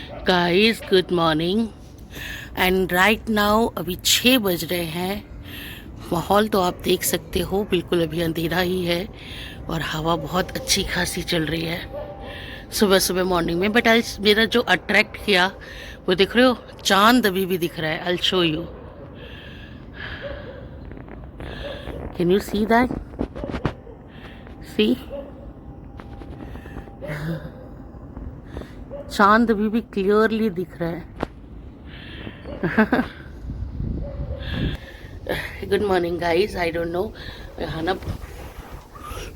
Guys good morning and right now अभी 6 बज रहे हैं। माहौल तो आप देख सकते हो, बिल्कुल अभी अंधेरा ही है और हवा बहुत अच्छी खासी चल रही है सुबह सुबह मॉर्निंग में। बट आज मेरा जो अट्रैक्ट किया वो देख रहे हो, चांद अभी भी दिख रहा है। I show you, can you see that? See, चांद अभी भी क्लियरली दिख रहा है। Good morning guys, I don't know, यहाँ ना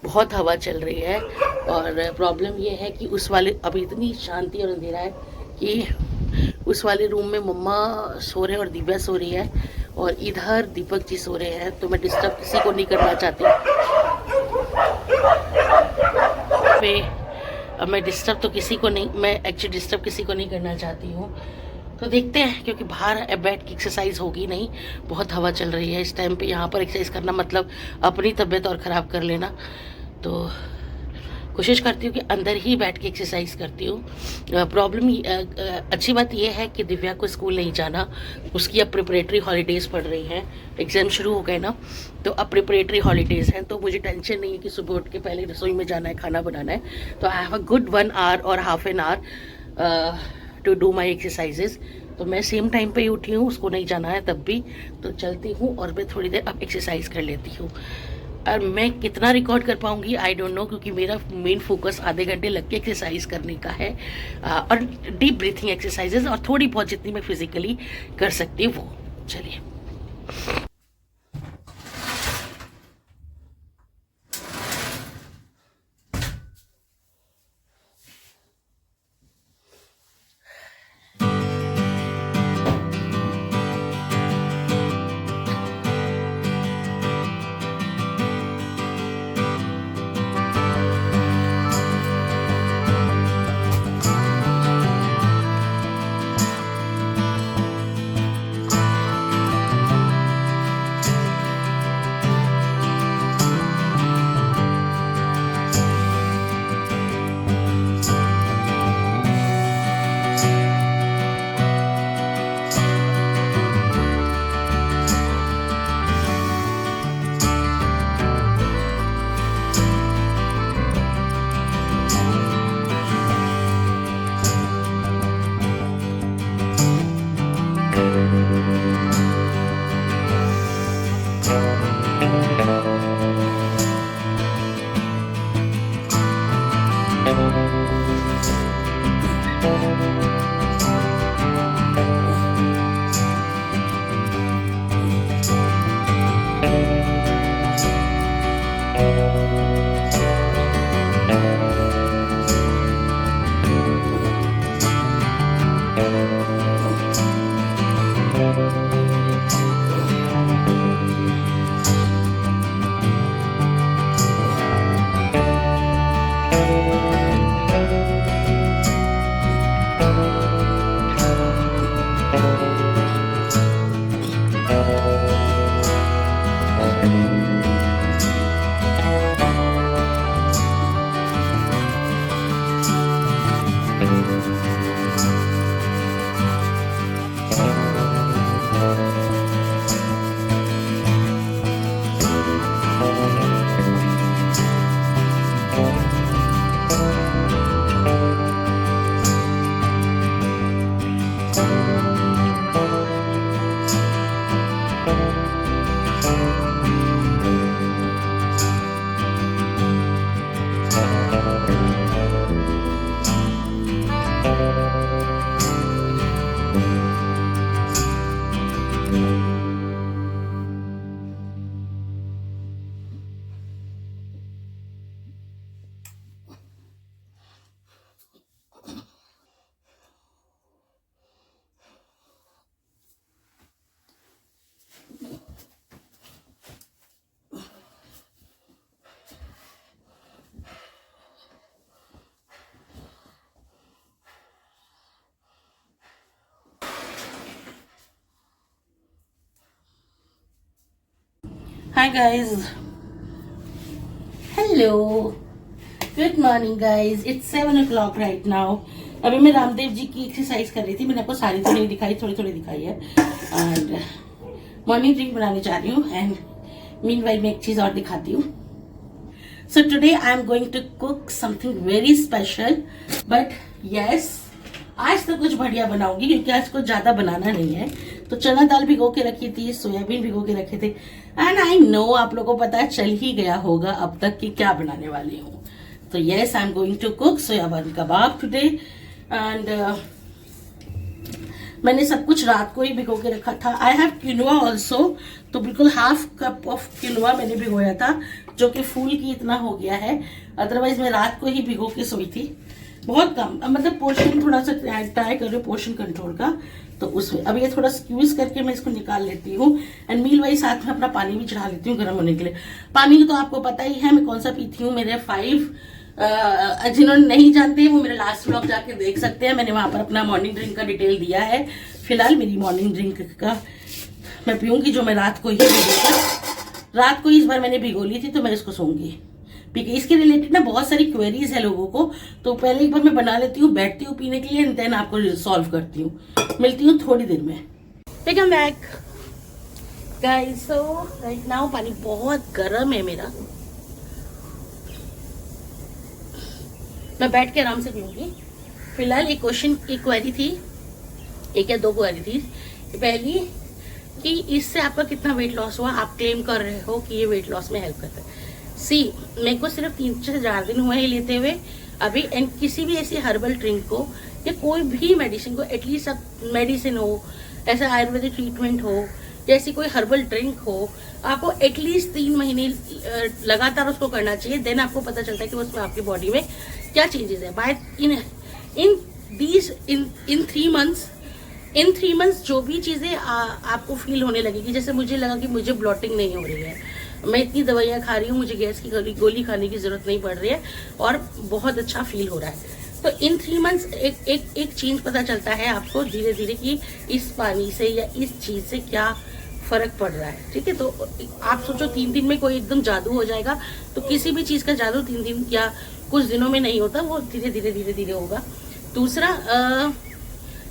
बहुत हवा चल रही है और प्रॉब्लम ये है कि उस वाले अभी इतनी शांति और अंधेरा है कि उस वाले रूम में मम्मा सो रहे हैं और दिव्या सो रही है और इधर दीपक जी सो रहे हैं, तो मैं डिस्टर्ब किसी को नहीं करना चाहती। मैं डिस्टर्ब तो किसी को नहीं, मैं एक्चुअली डिस्टर्ब किसी को नहीं करना चाहती हूँ। तो देखते हैं, क्योंकि बाहर बैठ के एक्सरसाइज होगी नहीं, बहुत हवा चल रही है इस टाइम पे। यहाँ पर एक्सरसाइज करना मतलब अपनी तबीयत और ख़राब कर लेना। तो कोशिश करती हूँ कि अंदर ही बैठ के एक्सरसाइज करती हूँ। प्रॉब्लम अच्छी बात यह है कि दिव्या को स्कूल नहीं जाना, उसकी अब प्रिपरेटरी हॉलीडेज़ पड़ रही हैं, एग्ज़ाम शुरू हो गए ना, तो अब प्रिपरेटरी हॉलीडेज़ हैं, तो मुझे टेंशन नहीं है कि सुबह उठ के पहले रसोई में जाना है, खाना बनाना है। तो I have a good 1 hour और half an hour to do my exercises. तो मैं सेम टाइम पे ही उठी हूँ, उसको नहीं जाना है तब भी, तो चलती हूँ और मैं थोड़ी देर अब एक्सरसाइज कर लेती हूँ। और मैं कितना रिकॉर्ड कर पाऊँगी आई डोंट नो, क्योंकि मेरा मेन फोकस आधे घंटे लग के एक्सरसाइज करने का है, और डीप ब्रीथिंग एक्सरसाइजेज और थोड़ी बहुत जितनी मैं फिजिकली कर सकती हूँ वो। चलिए। Hi guys. Hello. Good morning guys. It's 7 o'clock right now. अभी मैं रामदेव जी की एक्सरसाइज कर रही थी, मैंने आपको सारी तो नहीं दिखाई, थोड़ी थोड़ी दिखाई है। एंड मॉर्निंग ड्रिंक बनाने जा रही हूँ। एंड मीनवाइल मैं एक चीज और दिखाती हूँ। So today I am going to cook something very special, but yes आज तो कुछ बढ़िया बनाऊंगी क्योंकि आज कुछ ज्यादा बनाना नहीं है। तो चना दाल भिगो के रखी थी, सोयाबीन भिगो के रखे थे। एंड आई नो आप लोगों को पता चल ही गया होगा अब तक कि क्या बनाने वाली हूँ। तो yes I am going to cook soybean kebab today. And मैंने सब कुछ रात को ही भिगो के रखा था। आई हैव क्विनोआ ऑल्सो, तो बिल्कुल हाफ कप ऑफ क्विनोआ मैंने भिगोया था, जो कि फूल की इतना हो गया है। अदरवाइज मैं रात को ही भिगो के सोई थी, बहुत कम, मतलब पोर्शन थोड़ा सा ट्राई कर रही हूँ पोर्शन कंट्रोल का। तो उसमें अब ये थोड़ा स्क्यूज करके मैं इसको निकाल लेती हूँ। एंड मील वाइज साथ में अपना पानी भी चढ़ा लेती हूँ गर्म होने के लिए। पानी तो आपको पता ही है मैं कौन सा पीती हूँ। मेरे 5 जिन्होंने नहीं जानते वो मेरे लास्ट व्लॉग जाके देख सकते हैं, मैंने वहां पर अपना मॉर्निंग ड्रिंक का डिटेल दिया है। फिलहाल मेरी मॉर्निंग ड्रिंक का मैं पीऊंगी जो मैं रात को ही रात को इस बार मैंने भिगो ली थी, तो मैं इसको सोऊंगी। इसके रिलेटेड ना बहुत सारी क्वेरीज है लोगों को, तो पहले एक बार मैं बना लेती हूँ, बैठती हूँ पीने के लिए, एंड देन आपको सॉल्व करती हूँ। मिलती हूँ थोड़ी देर में। Welcome back guys. So right now पानी बहुत गर्म है मेरा, मैं बैठ के आराम से पीऊंगी। फिलहाल एक क्वेश्चन, एक क्वेरी थी, एक या 2 क्वेरी थी। पहली कि इससे आपका कितना वेट लॉस हुआ, आप क्लेम कर रहे हो कि ये वेट लॉस में हेल्प करता है। मेरे को सिर्फ 3 से 4 दिन हुए हैं लेते हुए अभी। एंड किसी भी ऐसी हर्बल ड्रिंक को या कोई भी मेडिसिन को, एटलीस्ट आप मेडिसिन हो, ऐसा आयुर्वेदिक ट्रीटमेंट हो, जैसी कोई हर्बल ड्रिंक हो, आपको एटलीस्ट 3 महीने लगातार उसको करना चाहिए। देन आपको पता चलता है कि उसमें आपकी बॉडी में क्या चेंजेस है। बाय इन 3 मंथ्स जो भी चीजें आपको फील होने लगेगी, जैसे मुझे लगा कि मुझे ब्लॉटिंग नहीं हो रही है, मैं इतनी दवाइयाँ खा रही हूँ, मुझे गैस की गोली खाने की जरूरत नहीं पड़ रही है और बहुत अच्छा फील हो रहा है। तो इन 3 मंथ्स एक चेंज पता चलता है आपको धीरे धीरे कि इस पानी से या इस चीज से क्या फर्क पड़ रहा है। ठीक है, तो आप सोचो 3 दिन में कोई एकदम जादू हो जाएगा, तो किसी भी चीज का जादू 3 दिन या कुछ दिनों में नहीं होता, वो धीरे धीरे होगा। दूसरा,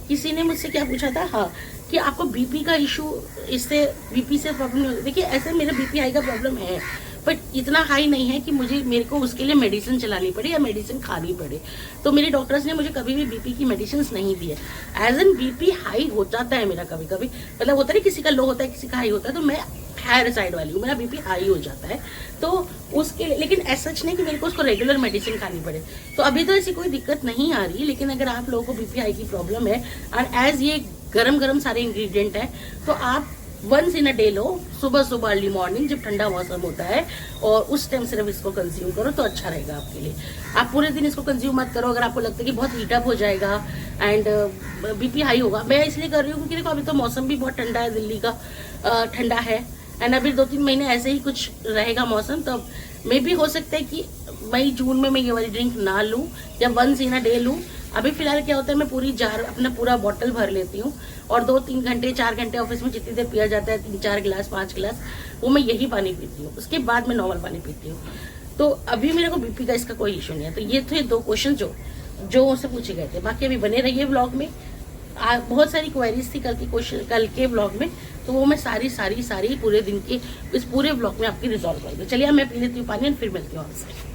किसी ने मुझसे क्या पूछा था, हाँ, कि आपको बीपी का इशू, इससे बीपी से प्रॉब्लम नहीं होती। देखिए ऐसे मेरा बीपी हाई का प्रॉब्लम है, बट इतना हाई नहीं है कि मेरे को उसके लिए मेडिसिन चलानी पड़े या मेडिसिन खानी पड़े। तो मेरे डॉक्टर्स ने मुझे कभी भी बीपी की मेडिसिन नहीं दी है। एज एन बीपी हाई हो जाता है मेरा कभी कभी, मतलब होता है किसी का लो होता है, किसी का हाई होता है, तो मैं हायर साइड वाली हूँ, मेरा बीपी हाई हो जाता है। तो उसके लिए, लेकिन ऐसा सच नहीं कि मेरे को उसको रेगुलर मेडिसिन खानी पड़े। तो अभी तो ऐसी कोई दिक्कत नहीं आ रही, लेकिन अगर आप लोगों को बीपी हाई की प्रॉब्लम है और एज ये गरम सारे इंग्रेडिएंट है, तो आप वंस इन अ डे लो, सुबह अर्ली मॉर्निंग जब ठंडा मौसम होता है, और उस टाइम सिर्फ इसको कंज्यूम करो तो अच्छा रहेगा आपके लिए। आप पूरे दिन इसको कंज्यूम मत करो अगर आपको लगता है कि बहुत हीटअप हो जाएगा एंड बीपी हाई होगा। मैं इसलिए कर रही हूँ क्योंकि देखो अभी तो मौसम भी बहुत ठंडा है, दिल्ली का ठंडा है, एंड अभी 2-3 महीने ऐसे ही कुछ रहेगा मौसम। तो मे भी हो सकता है कि मई जून में मैं ये वाली ड्रिंक ना लूँ या वंस इन अ डे लूँ। अभी फिलहाल क्या होता है, मैं पूरी जार अपना पूरा बॉटल भर लेती हूँ और 2-3 घंटे 4 घंटे ऑफिस में जितनी देर पिया जाता है, 3-4 गिलास 5 गिलास, वो मैं यही पानी पीती हूँ। उसके बाद मैं नॉर्मल पानी पीती हूँ। तो अभी मेरे को बीपी का इसका कोई इशू नहीं है। तो ये थे 2 क्वेश्चन जो उससे पूछे गए थे। बाकी अभी बने रहिए व्लॉग में, बहुत सारी क्वेरीज थी कल के व्लॉग में, तो वो मैं सारी पूरे दिन के इस पूरे व्लॉग में आपकी रिजॉल्व कर दूँ। चलिए मैं पी लेती हूँ पानी और फिर मिलती हूँ आपसे।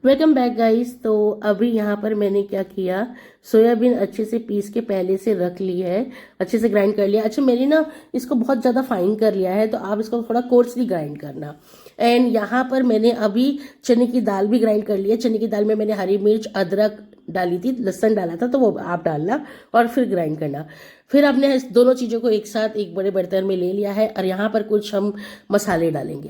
Welcome back guys. तो अभी यहाँ पर मैंने क्या किया, सोयाबीन अच्छे से पीस के पहले से रख ली है, अच्छे से ग्राइंड कर लिया। अच्छा मैंने ना इसको बहुत ज़्यादा फाइन कर लिया है, तो आप इसको थोड़ा कोर्सली ग्राइंड करना। एंड यहाँ पर मैंने अभी चने की दाल भी ग्राइंड कर ली है। चने की दाल में मैंने हरी मिर्च, अदरक डाली थी, लहसुन डाला था, तो वो आप डालना और फिर ग्राइंड करना। फिर आपने इस दोनों चीज़ों को एक साथ एक बड़े बर्तन में ले लिया है और यहाँ पर कुछ हम मसाले डालेंगे।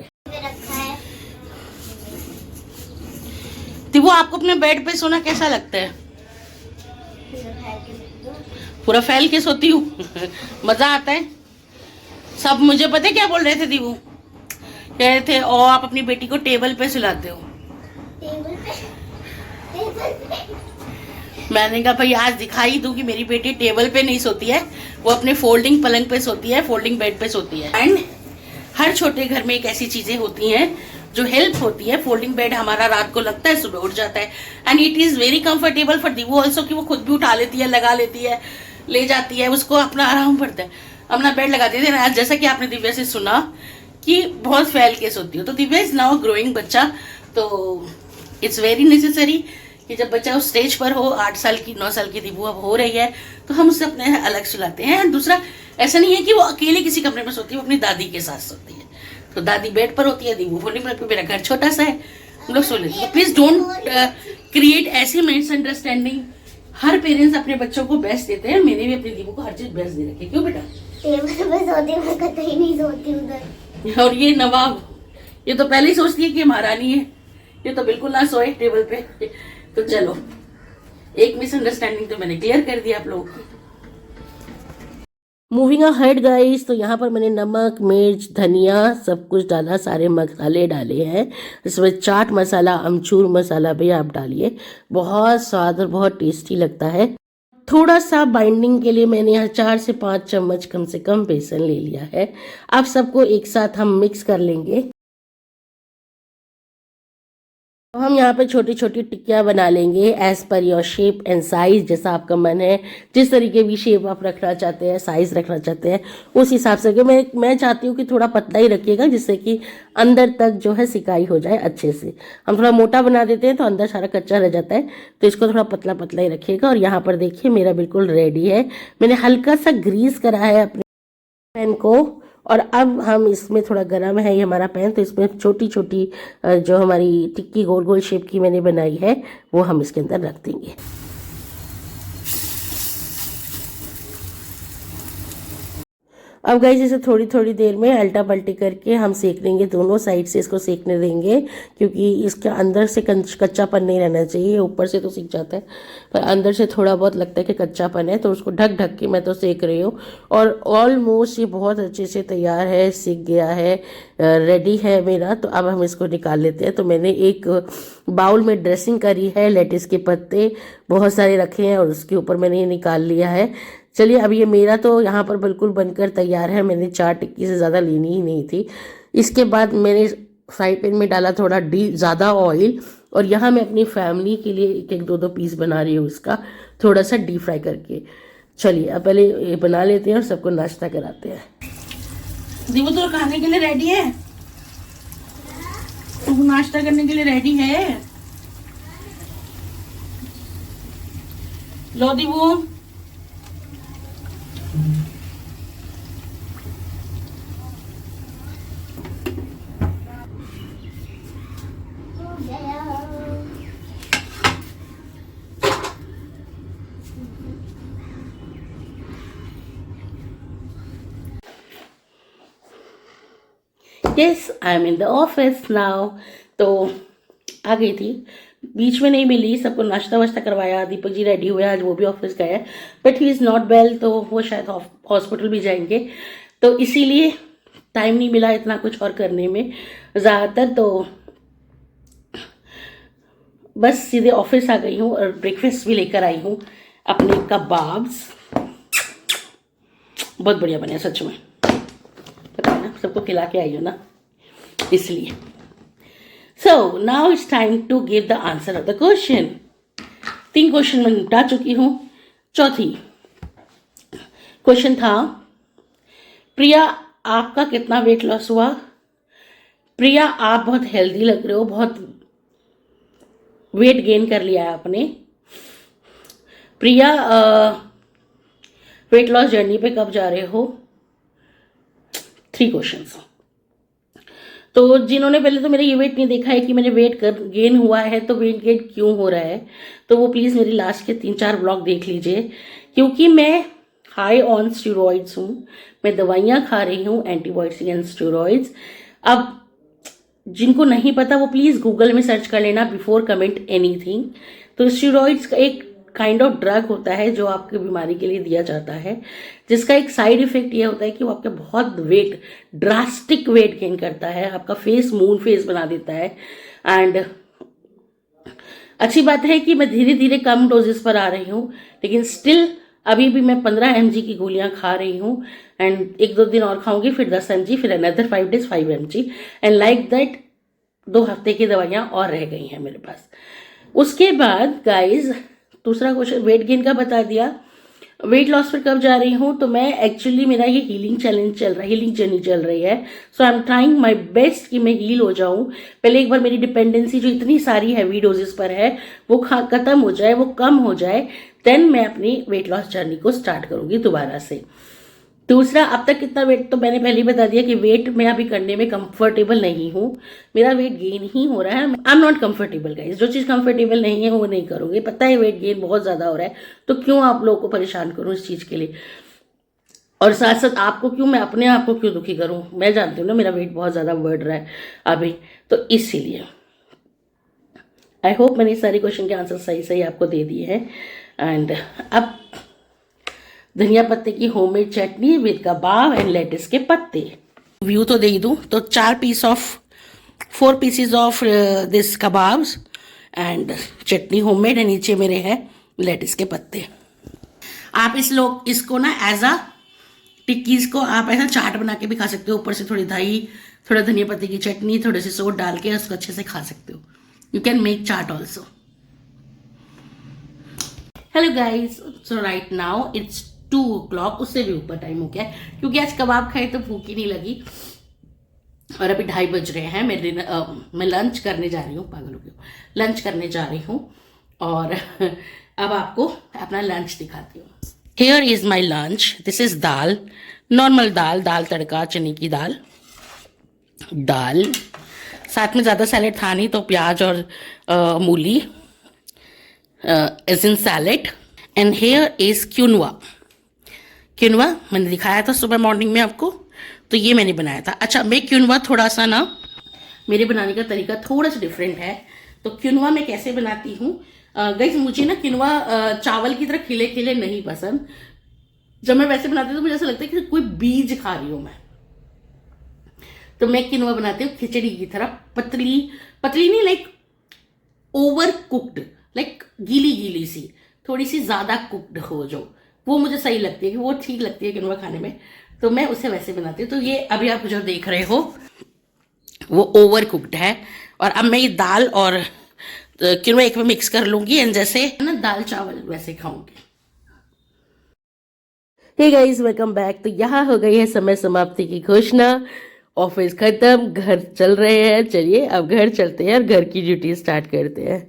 तो वो आपको अपने बेड पे सोना कैसा लगता है? पूरा फैल के सोती हूँ मजा आता है। सब मुझे पता है क्या बोल रहे थे दीवू, कह रहे थे और आप अपनी बेटी को टेबल पे सुलाते हो। टेबल पे मैंने कहा भाई आज दिखाई दूं कि मेरी बेटी टेबल पे नहीं सोती है, वो अपने फोल्डिंग पलंग पे सोती है, फोल्डिंग बेड पे सोती है। एंड हर छोटे घर में एक ऐसी चीजें होती हैं जो हेल्प होती है, फोल्डिंग बेड हमारा रात को लगता है, सुबह उठ जाता है। And it is very comfortable for Divu also, कि वो खुद भी उठा लेती है, लगा लेती है, ले जाती है, उसको अपना आराम पड़ता है, अपना बेड लगा देती है। जैसा कि आपने दिव्या से सुना कि बहुत फैल के सोती हो, तो दिव्या इज नाउ ग्रोइंग बच्चा, तो इट्स वेरी नेसेसरी कि जब बच्चा उस स्टेज पर हो, 8 साल की 9 साल की दिव्या अब हो रही है, तो हम उससे अपने अलग सुलाते हैं। दूसरा, ऐसा नहीं है कि वो अकेले किसी कमरे में सोती है, वो अपनी दादी के साथ सोती है, तो दादी बेड पर होती है, दीवू फोल्डिंग बेड पर। मेरा घर छोटा सा है, हम लोग सो लेते हैं। प्लीज डोंट क्रिएट ऐसी मिसअंडरस्टैंडिंग। हर पेरेंट्स अपने बच्चों को बेस्ट देते हैं, मैंने भी अपने दीवू को हर चीज बेस्ट दे रखी है। क्यों बेटा? टेबल पे सोती हूँ, मैं कतई नहीं सोती उधर। और ये नवाब, ये तो पहले ही सोचती है कि महारानी है, ये तो बिल्कुल ना सोए टेबल पे। तो चलो, एक मिसअंडरस्टैंडिंग तो मैंने क्लियर कर दिया आप लोगों की। मूविंग अहेड गाइस, तो यहाँ पर मैंने नमक, मिर्च, धनिया सब कुछ डाला, सारे मसाले डाले हैं। इसमें चाट मसाला, अमचूर मसाला भी आप डालिए, बहुत स्वाद और बहुत टेस्टी लगता है। थोड़ा सा बाइंडिंग के लिए मैंने यहाँ 4 से 5 चम्मच कम से कम बेसन ले लिया है। अब सबको एक साथ हम मिक्स कर लेंगे। तो हम यहाँ पे छोटी छोटी टिक्कियाँ बना लेंगे as per your shape and size, जैसा आपका मन है, जिस तरीके की शेप आप रखना चाहते हैं, साइज रखना चाहते हैं, उस हिसाब से। मैं चाहती हूँ कि थोड़ा पतला ही रखिएगा, जिससे कि अंदर तक जो है सिकाई हो जाए अच्छे से। हम थोड़ा मोटा बना देते हैं तो अंदर सारा कच्चा रह जाता है, तो इसको थोड़ा पतला पतला ही रखिएगा। और यहाँ पर देखिए मेरा बिल्कुल रेडी है। मैंने हल्का सा ग्रीस करा है अपने पैन को, और अब हम इसमें, थोड़ा गर्म है ये हमारा पैन, तो इसमें छोटी छोटी जो हमारी टिक्की गोल गोल शेप की मैंने बनाई है, वो हम इसके अंदर रख देंगे। अब गाइस इसे थोड़ी थोड़ी देर में अल्टा पल्टी करके हम सेक लेंगे, दोनों साइड से इसको सेकने देंगे, क्योंकि इसके अंदर से कच्चापन नहीं रहना चाहिए। ऊपर से तो सीख जाता है, पर अंदर से थोड़ा बहुत लगता है कि कच्चापन है, तो उसको ढक ढक के मैं तो सेक रही हूँ। और ऑलमोस्ट ये बहुत अच्छे से तैयार है, सीख गया है, रेडी है मेरा। तो अब हम इसको निकाल लेते हैं। तो मैंने एक बाउल में ड्रेसिंग करी है, लेटिस के पत्ते बहुत सारे रखे हैं, और उसके ऊपर मैंने ये निकाल लिया है। चलिए, अब ये मेरा तो यहाँ पर बिल्कुल बनकर तैयार है। मैंने 4 टिक्की से ज़्यादा लेनी ही नहीं थी। इसके बाद मैंने फ्राई पैन में डाला थोड़ा ज़्यादा ऑयल, और यहाँ मैं अपनी फैमिली के लिए 1-1, 2-2 पीस बना रही हूँ इसका, थोड़ा सा डीप फ्राई करके। चलिए अब पहले ये बना लेते हैं और सबको नाश्ता कराते हैं। दीवू तो खाने के लिए रेडी है, तो नाश्ता करने के लिए रेडी है। लो Divu, yes I am in the office now. तो आ गई थी, बीच में नहीं मिली, सबको नाश्ता वाश्ता करवाया, दीपक जी रेडी हुए, आज वो भी ऑफिस गए, but he is not well, तो वो शायद हॉस्पिटल भी जाएंगे, तो इसीलिए टाइम नहीं मिला इतना कुछ और करने में ज़्यादातर। तो बस सीधे ऑफिस आ गई हूँ, और ब्रेकफास्ट भी लेकर आई हूँ, अपने कबाब्स बहुत बढ़िया बने सच में, पता है ना, सबको खिला के आई हो ना, इसलिए। So now it's time to give the answer of the question. 3 question मैं निपटा चुकी हूँ। चौथी क्वेश्चन था, प्रिया आपका कितना वेट लॉस हुआ? प्रिया आप बहुत हेल्दी लग रहे हो, बहुत वेट गेन कर लिया है आपने। प्रिया वेट लॉस जर्नी पे कब जा रहे हो? 3 क्वेश्चंस। तो जिन्होंने पहले तो मेरा ये वेट नहीं देखा है कि मैंने वेट गेन हुआ है, तो वेट गेन क्यों हो रहा है, तो वो प्लीज़ मेरी लास्ट के 3-4 ब्लॉग देख लीजिए, क्योंकि मैं हाई ऑन स्टेरॉइड्स हूँ, मैं दवाइयाँ खा रही हूँ, एंटीबायोटिक्स एंड स्टेरॉइड्स। अब जिनको नहीं पता वो प्लीज़ गूगल में सर्च कर लेना बिफोर कमेंट एनीथिंग। तो स्टेरॉइड्स का एक काइंड ऑफ ड्रग होता है जो आपकी बीमारी के लिए दिया जाता है, जिसका एक साइड इफेक्ट ये होता है कि वो आपके बहुत ड्रास्टिक वेट गेन करता है, आपका फेस मून फेस बना देता है। एंड अच्छी बात है कि मैं धीरे धीरे कम डोजेस पर आ रही हूँ, लेकिन स्टिल अभी भी मैं 15 mg की गोलियां खा रही हूँ, एंड 1-2 दिन और खाऊंगी, फिर 10 mg, फिर another 5 days 5 mg, and like that 2 हफ्ते की दवाइयाँ और रह गई हैं मेरे पास। उसके बाद गाइज दूसरा क्वेश्चन वेट गेन का बता दिया। वेट लॉस पर कब जा रही हूँ, तो मैं एक्चुअली मेरा ये हीलिंग चैलेंज चल रहा है, हीलिंग जर्नी चल रही है। So I am trying my best कि मैं हील हो जाऊँ। पहले एक बार मेरी डिपेंडेंसी जो इतनी सारी हैवी डोजेस पर है वो खत्म हो जाए, वो कम हो जाए, देन मैं अपनी वेट लॉस जर्नी को स्टार्ट करूँगी दोबारा से। दूसरा, अब तक कितना वेट तो मैंने पहले ही बता दिया कि वेट मैं अभी करने में कंफर्टेबल नहीं हूँ, मेरा वेट गेन ही हो रहा है। आई एम नॉट कंफर्टेबल गाइस, जो चीज़ कंफर्टेबल नहीं है वो नहीं करूँगी। पता है वेट गेन बहुत ज़्यादा हो रहा है, तो क्यों आप लोगों को परेशान करूँ इस चीज़ के लिए, और साथ साथ आपको क्यों, मैं अपने आप को क्यों दुखी करूँ। मैं जानती हूँ ना मेरा वेट बहुत ज़्यादा बढ़ रहा है अभी, तो इसीलिए आई होप मैंने सारे क्वेश्चन के आंसर सही सही आपको दे दिए हैं। एंड अब धनिया पत्ते की homemade chutney with kebab and lettuce के पत्ते। व्यू तो दे ही दूँ, तो 4 pieces of this kebabs and chutney homemade, and नीचे मेरे हैं लेटिस के पत्ते। आप इसको ना एज अ टिक्कीज को आप ऐसा चाट बना के भी खा सकते हो, ऊपर से थोड़ी दही, थोड़ा धनिया पत्ते की चटनी, थोड़े से सोड डाल के उसको अच्छे से खा सकते हो। You can make chaat also. Hello guys, so right now it's 2 o'clock, उससे भी ऊपर टाइम हो गया है क्योंकि आज कबाब खाए तो भूख ही नहीं लगी, और अभी 2:30 बज रहे हैं। मैं लंच करने जा रही हूँ, पागल हो गई, लंच करने जा रही हूँ, और अब आपको अपना लंच दिखाती हूँ। Here is my lunch. This is dal, normal dal, dal tadka, चने की दाल, साथ में ज़्यादा सैलेड था नहीं तो प्याज और मूली as in salad. And here is quinoa मैंने दिखाया था सुबह मॉर्निंग में आपको, तो ये मैंने बनाया था। अच्छा, मैं क्यूनवा थोड़ा सा ना, मेरे बनाने का तरीका थोड़ा सा डिफरेंट है। तो क्यूनवा मैं कैसे बनाती हूँ गाइस, मुझे ना क्यूनवा चावल की तरह खिले खिले नहीं पसंद। जब मैं वैसे बनाती हूँ तो मुझे ऐसा लगता है कि कोई बीज खा रही हूँ मैं। तो मैं क्यूनवा बनाती हूँ खिचड़ी की तरह, पतली पतली नहीं, लाइक ओवर कुक्ड, लाइक गीली गीली सी, थोड़ी सी ज्यादा कुक्ड हो, जो वो मुझे सही लगती है, कि वो ठीक लगती है क्यूनवा खाने में, तो मैं उसे वैसे बनाती हूँ। तो ये अभी आप जो देख रहे हो वो ओवर कुक्ड है, और अब मैं ये दाल और क्यूनवा एक में मिक्स कर लूंगी, एंड जैसे ना दाल चावल वैसे खाऊंगी। Hey guys, welcome back. तो यहाँ हो गई है समय समाप्ति की घोषणा, ऑफिस खत्म, घर चल रहे हैं। चलिए अब घर चलते हैं और घर की ड्यूटी स्टार्ट करते हैं।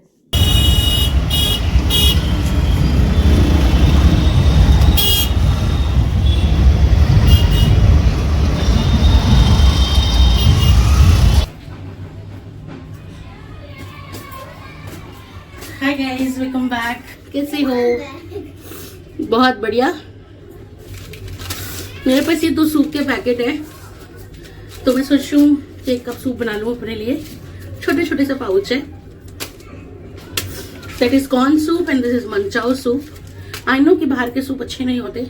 Hi guys, welcome back. कैसे हो? बहुत बढ़िया। मेरे पास ये 2 सूप के पैकेट है, तो मैं सोच रही हूँ कि 1 कप सूप बना लूँ अपने लिए। छोटे छोटे से पाउच है। That is corn soup and this is manchow soup. I know कि बाहर के सूप अच्छे नहीं होते,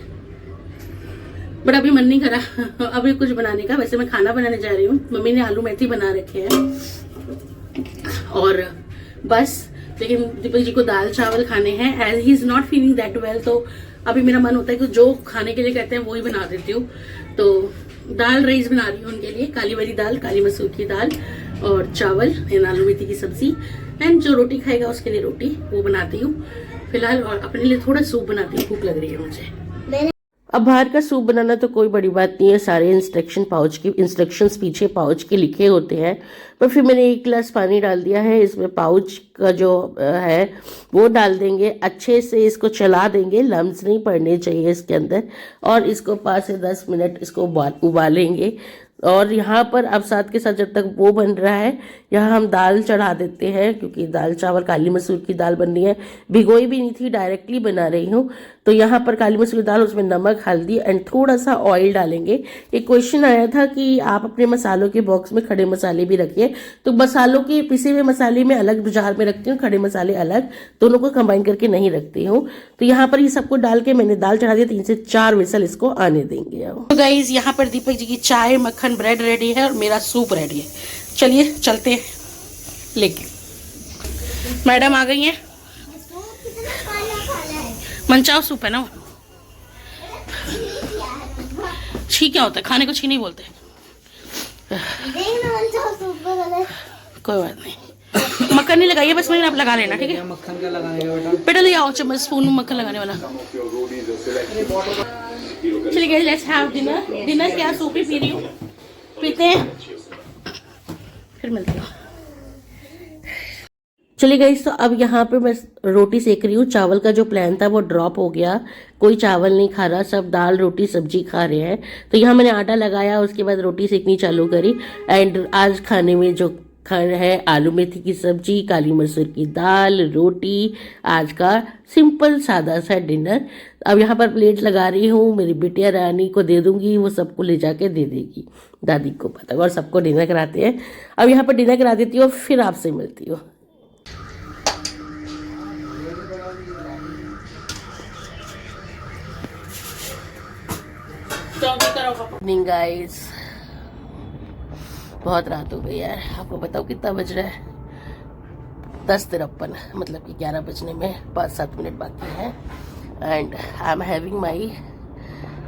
बट अभी मन नहीं करा अभी कुछ बनाने का। वैसे मैं खाना बनाने जा रही हूँ, मम्मी ने आलू मेथी बना रखे हैं और बस। लेकिन दीपक जी को दाल चावल खाने हैं, as he is not feeling that well, तो अभी मेरा मन होता है कि जो खाने के लिए कहते हैं वो ही बना देती हूँ। तो दाल राइस बना रही हूँ उनके लिए, काली वाली दाल, काली मसूर की दाल, और चावल एंड आलू मेथी की सब्जी, एंड जो रोटी खाएगा उसके लिए रोटी वो बनाती हूँ फिलहाल, और अपने लिए थोड़ा सूप बनाती हूँ, भूख लग रही है मुझे। अब बाहर का सूप बनाना तो कोई बड़ी बात नहीं है, सारे इंस्ट्रक्शंस पीछे पाउच के लिखे होते हैं। पर फिर मैंने 1 गिलास पानी डाल दिया है, इसमें पाउच का जो है वो डाल देंगे, अच्छे से इसको चला देंगे, लम्स नहीं पड़ने चाहिए इसके अंदर, और इसको 5 से 10 मिनट इसको उबालेंगे। और यहाँ पर अब साथ के साथ जब तक वो बन रहा है, यहाँ हम दाल चढ़ा देते हैं, क्योंकि दाल चावल काली मसूर की दाल बन रही है, भिगोई भी नहीं थी, डायरेक्टली बना रही हूँ। तो यहाँ पर काली मसूर की दाल, उसमें नमक, हल्दी एंड थोड़ा सा ऑयल डालेंगे। एक क्वेश्चन आया था कि आप अपने मसालों के बॉक्स में खड़े मसाले भी रखिए, तो मसालों के पिसे हुए मसाले में अलग जार में रखती हूँ, खड़े मसाले अलग, दोनों को कंबाइन करके नहीं रखती हूँ। तो यहाँ पर ये सबको डाल के मैंने दाल चढ़ा दिया, 3 से 4 विसल इसको आने देंगे। तो गाइस, यहाँ पर दीपक जी की चाय, मक्खन, ब्रेड रेडी है और मेरा सूप रेडी है। चलिए चलते हैं लेके। मैडम आ गई हैं। मंचाओ सूप है ना, छी क्या होता है, खाने को छी नहीं बोलते। कोई बात नहीं, मक्खन नहीं लगाइए, बस मैंने आप लगा लेना, ठीक है। मक्खन का लगाएगा बेटा? बेटा ले आओ चम्मच स्पून में मक्खन लगाने वाला। चलिए guys, let's have dinner. Dinner क्या, सूप ही पी रही हूँ, पीते हैं फिर मिलते हैं। चलिए गाइस, तो अब यहाँ पे मैं रोटी सेक रही हूँ। चावल का जो प्लान था वो ड्रॉप हो गया, कोई चावल नहीं खा रहा, सब दाल रोटी सब्जी खा रहे हैं। तो यहाँ मैंने आटा लगाया, उसके बाद रोटी सेकनी चालू करी। एंड आज खाने में जो खाना है, आलू मेथी की सब्जी, काली मसूर की दाल, रोटी, आज का सिंपल सादा सा डिनर। अब यहाँ पर प्लेट लगा रही हूँ, मेरी बिटिया रानी को दे दूंगी, वो सबको ले जाके दे देगी, दादी को पता, और सबको डिनर कराते हैं। अब यहाँ पर डिनर करा देती हूँ, फिर आपसे मिलती हूँ। गाइस, बहुत रात हो गई यार, आपको बताओ कितना बज रहा है, 10:53, मतलब कि 11 बजने में 5-7 मिनट बाकी है। And I am having my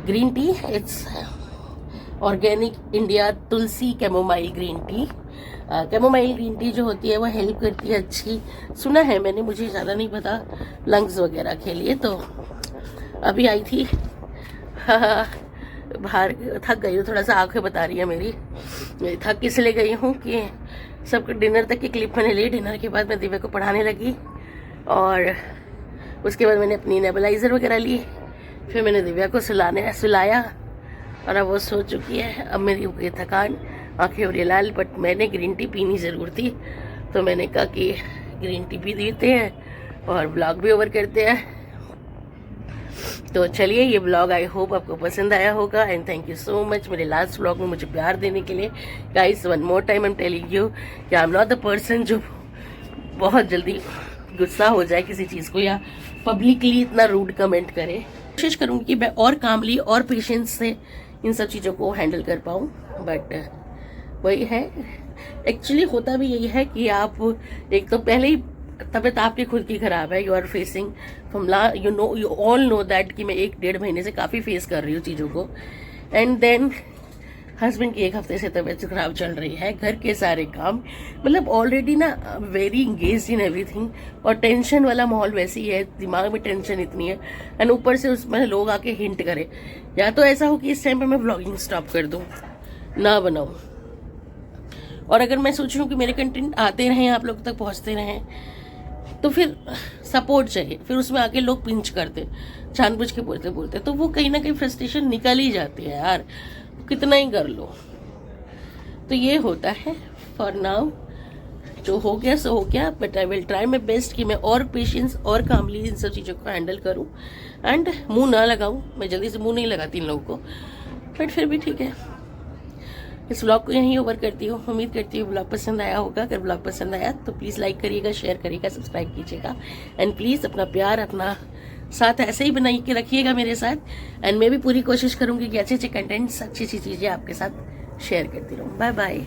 green tea. It's organic India Tulsi chamomile green tea. Chamomile green tea जो होती है वो हेल्प करती है, अच्छी सुना है मैंने, मुझे ज़्यादा नहीं पता, लंग्स वगैरह के लिए। तो अभी आई थी बाहर, थक गई हूँ थोड़ा सा, आंखें बता रही है मेरी थक इसलिए गई हूँ कि सबके डिनर तक की क्लिप मैंने ली। डिनर के बाद मैं दिव्या को पढ़ाने लगी और उसके बाद मैंने अपनी नेबुलाइज़र वगैरह ली, फिर मैंने दिव्या को सुलाया और अब वो सो चुकी है। अब मेरी हो गई थकान, आंखें हो रही लाल, बट मैंने ग्रीन टी पीनी ज़रूर थी, तो मैंने कहा कि ग्रीन टी पी देते हैं और ब्लॉग भी ओवर करते हैं। तो चलिए, ये ब्लॉग आई होप आपको पसंद आया होगा। And thank you so much मेरे लास्ट ब्लॉग में मुझे प्यार देने के लिए। Guys, one more time I am telling you कि I am not the person जो बहुत जल्दी गुस्सा हो जाए किसी चीज़ को या पब्लिकली इतना रूड कमेंट करे। कोशिश करूँगी कि मैं और कामली और पेशेंस से इन सब चीज़ों को हैंडल कर पाऊँ, बट वही है, एक्चुअली होता भी यही है कि आप एक तो पहले ही तबीयत आपकी खुद की खराब है, you are facing from you all know that कि मैं 1-1.5 महीने से काफ़ी फेस कर रही हूँ चीज़ों को। एंड देन हस्बैंड की 1 हफ्ते से तबीयत खराब चल रही है, घर के सारे काम, मतलब ऑलरेडी ना वेरी इंगेज इन एवरीथिंग, और टेंशन वाला माहौल वैसे ही है, दिमाग में टेंशन इतनी है। एंड ऊपर से उसमें लोग आके हिंट करें, या तो ऐसा हो कि इस टाइम पे मैं व्लॉगिंग स्टॉप कर दूँ, ना बनाऊँ, और अगर मैं सोचूं कि मेरे कंटेंट आते रहें, आप लोग तक पहुंचते रहें, तो फिर सपोर्ट चाहिए, फिर उसमें आके लोग पिंच करते जानबूझ के बोलते, तो वो कहीं ना कहीं फ्रस्ट्रेशन निकल ही जाती है यार, कितना ही कर लो। तो ये होता है। फॉर नाउ जो हो गया सो हो गया, but I will try my best कि मैं और पेशेंस और कामली इन सब चीज़ों को हैंडल करूं एंड मुंह ना लगाऊं। मैं जल्दी से मुंह नहीं लगाती इन लोगों को, बट फिर भी ठीक है। इस ब्लॉग को यहीं ओवर करती हूँ। उम्मीद करती हूँ ब्लॉग पसंद आया होगा। अगर ब्लॉग पसंद आया तो प्लीज़ लाइक करिएगा, शेयर करिएगा, सब्सक्राइब कीजिएगा, एंड प्लीज़ अपना प्यार, अपना साथ ऐसे ही बनाई के रखिएगा मेरे साथ। एंड मैं भी पूरी कोशिश करूँगी कि अच्छे अच्छे कंटेंट्स, अच्छी अच्छी चीज़ें आपके साथ शेयर करती रहूँ। Bye bye.